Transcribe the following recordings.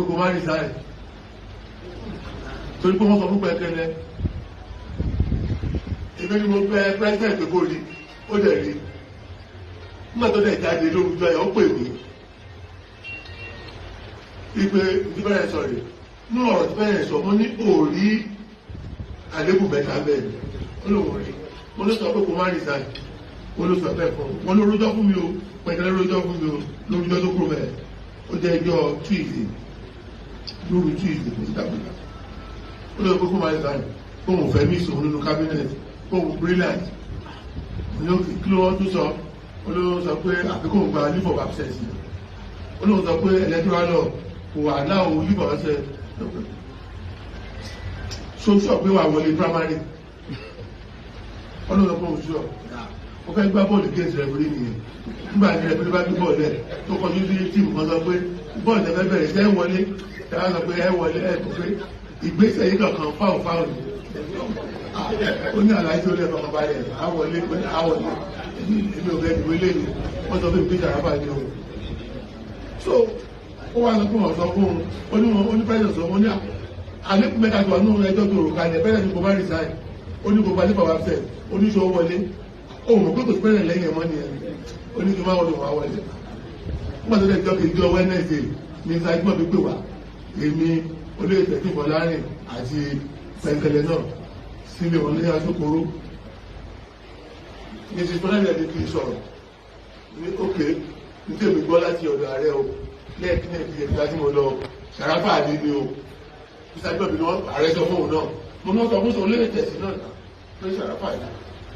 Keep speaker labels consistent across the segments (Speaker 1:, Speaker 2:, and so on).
Speaker 1: pé kó má resign torí pé wọ́n sọ fún Gbẹ́kẹ̀lé èmi ni mo fẹ́ president pé kó rí ó dẹ̀ rí nígbà tó dẹ̀ jáde lórúkọ ẹ̀ ó pè mí wípé ìdíbẹ̀rẹ̀ sọ̀rọ̀ nínú ọ̀rọ̀ tí bẹ́ẹ̀ sọ mo ní òòrí àlébù mẹ́ta bẹ́ẹ̀ ni ó lòun rí mo ló sọ pé kó má resign mo ló sọ bẹ́ẹ̀ fún wọn ló rojọ́ fún mi o Gbẹ́kẹ̀lé rojọ́ fún mi o lórúkọ tó kúrò mẹ́ẹ̀ ó jẹ́ ẹjọ́ Tuesday lórí Tuesday kò sí dàgbà ó lọ pé kó má resign kó òun fẹ́ mí ìṣòro nínú cabinet kó òun brilliant ní òkè kí ló wọ́n tún sọ ó ló sọ pé àfikún gba leave of absence ó lóun sọ pé electoral law kò wà láwọn leave of absence so pé wà wọlé primary ó lóun sọ pé òun sọ ó fẹ́ gbá bọ́ọ̀lù against referee nìyẹn nígbà tí referee bá gbé bọ́ọ̀lù ẹ̀ tó kọjú sí tíìmù kan sọ pé bọ́ọ̀lù tẹ́fẹ́ bẹ̀rẹ̀ ṣẹ́ wọlé tẹ́fẹ́ sọ pé ẹ wọlé ẹ̀ tó pé ìgbésẹ̀ yìí kankan fáwọn ó ní àlàyé tó lẹ́nu ọmọ balẹ̀ àwọlé èmi ò bẹ́ẹ̀ ìwé lẹ́nu wọ́n sọ fún ìgbésẹ̀ àrábà ní ohun so ó wá sọ fún ọ̀sán fún un ó ní pẹ́sẹ̀ sọ wọ́n ní àlékún mẹ́ta tó wà nínú ẹjọ́ tó rò kalẹ̀ bẹ́ẹ̀ ni kò bá resign ó ní kò bá ní bàbá fẹ́ ó ní sọ wọlé ó mọ̀ pé kò sí pẹ́rẹ̀ lẹ́yìn ẹ̀mọ́ nìyẹn ó ní kí n má wọlé wà wọlé nígbà tó dẹ̀ jọ́ kejì ọwọ́ Wednesday ní sáyẹ́gbọ́n mi pè wá èmi olóyè tẹ̀sí Fọlárin àti Gbẹ́kẹ̀lé náà sílé wọn ní Asokoro mrs Fọlárin ẹni kì í sọ̀rọ̀ ní òkè ní tèmi gbọ́ láti ọ̀dọ̀ ààrẹ o lẹ́ẹ̀kí náà fi ẹ̀dá tí mo lọ Ṣàráfà àdé ni o ìsàgbọ́n mi ni wọ́n ààrẹ sọ fún òun náà mo náà sọ fún sọ olóyè tẹ̀sí náà pé Ṣàráfà àdé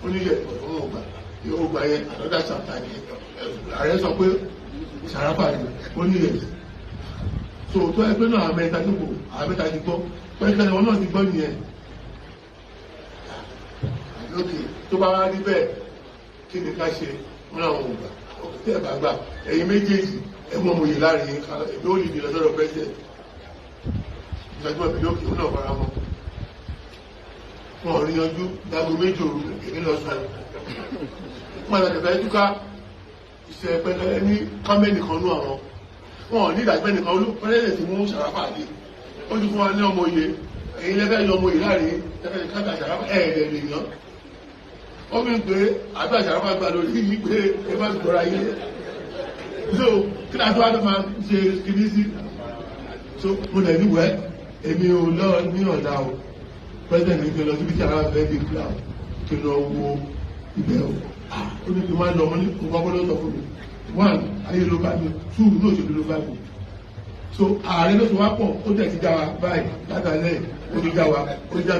Speaker 1: ó ní yẹ ọ̀hún ọgbà yóò gbà yẹn àdọ́dá ṣàtà ní ààrẹ sọ pé Ṣàráfà àdé ó ní yẹ so tó ẹgbẹ́ náà àmẹ́ta tó kù àmẹ́ta ti gbọ́ Gbẹ́kẹ̀lé wọn náà ti gbọ́ nìyẹn lókè tó bá wá rí bẹ́ẹ̀ kí ni ká ṣe wọn làwọn ò gbà tí ẹ bá gbà ẹ̀yin méjèèjì ẹ mọ òye láàrin yín kan ẹgbẹ́ ó lè di lọ́sọ̀rọ̀ president ìgbàgbọ́ ìbílẹ̀ òkè ó náà fara mọ́ wọn ò rí yanjú dágbo méjì òru èmi lọ sọ wọn àti àtẹ̀fẹ́ túká ìṣẹ̀ Gbẹ́kẹ̀lé ní kámẹ́nì kan nú àwọn wọn ò ní ìdàgbẹ́ nìkan president mú Ṣàráfà àdé ó ti fún wa ní ọmọ òye èyí lẹ́fẹ́ yọ ọmọ òye láàrin lẹ́fẹ́ káta Ṣàráfà ẹ̀ẹ́dẹ̀ lè yàn ó fi ń pè é àbí Ṣàráfà gba lórí yìí pé ẹ bá gbọ́ra yé so kí ni àtúwádọ́ máa ṣe kìíní sí so mo lè ní wẹ́ èmi ò lọ ní ọ̀dà o president ní kí n lọ síbi tí Ṣàráfà fẹ́ di cloud kí n lọ wo ibẹ̀ o ó ní kí n máa lọ ọmọ ní nǹkan gbọ́dọ̀ sọ fún mi one ayé ló bá mi two ní òṣèlú ló bá mi so ààrẹ ló ti wá pọ̀ ó tẹ̀ ti já wa báyìí látàlẹ́ ó ti já wa ó ti já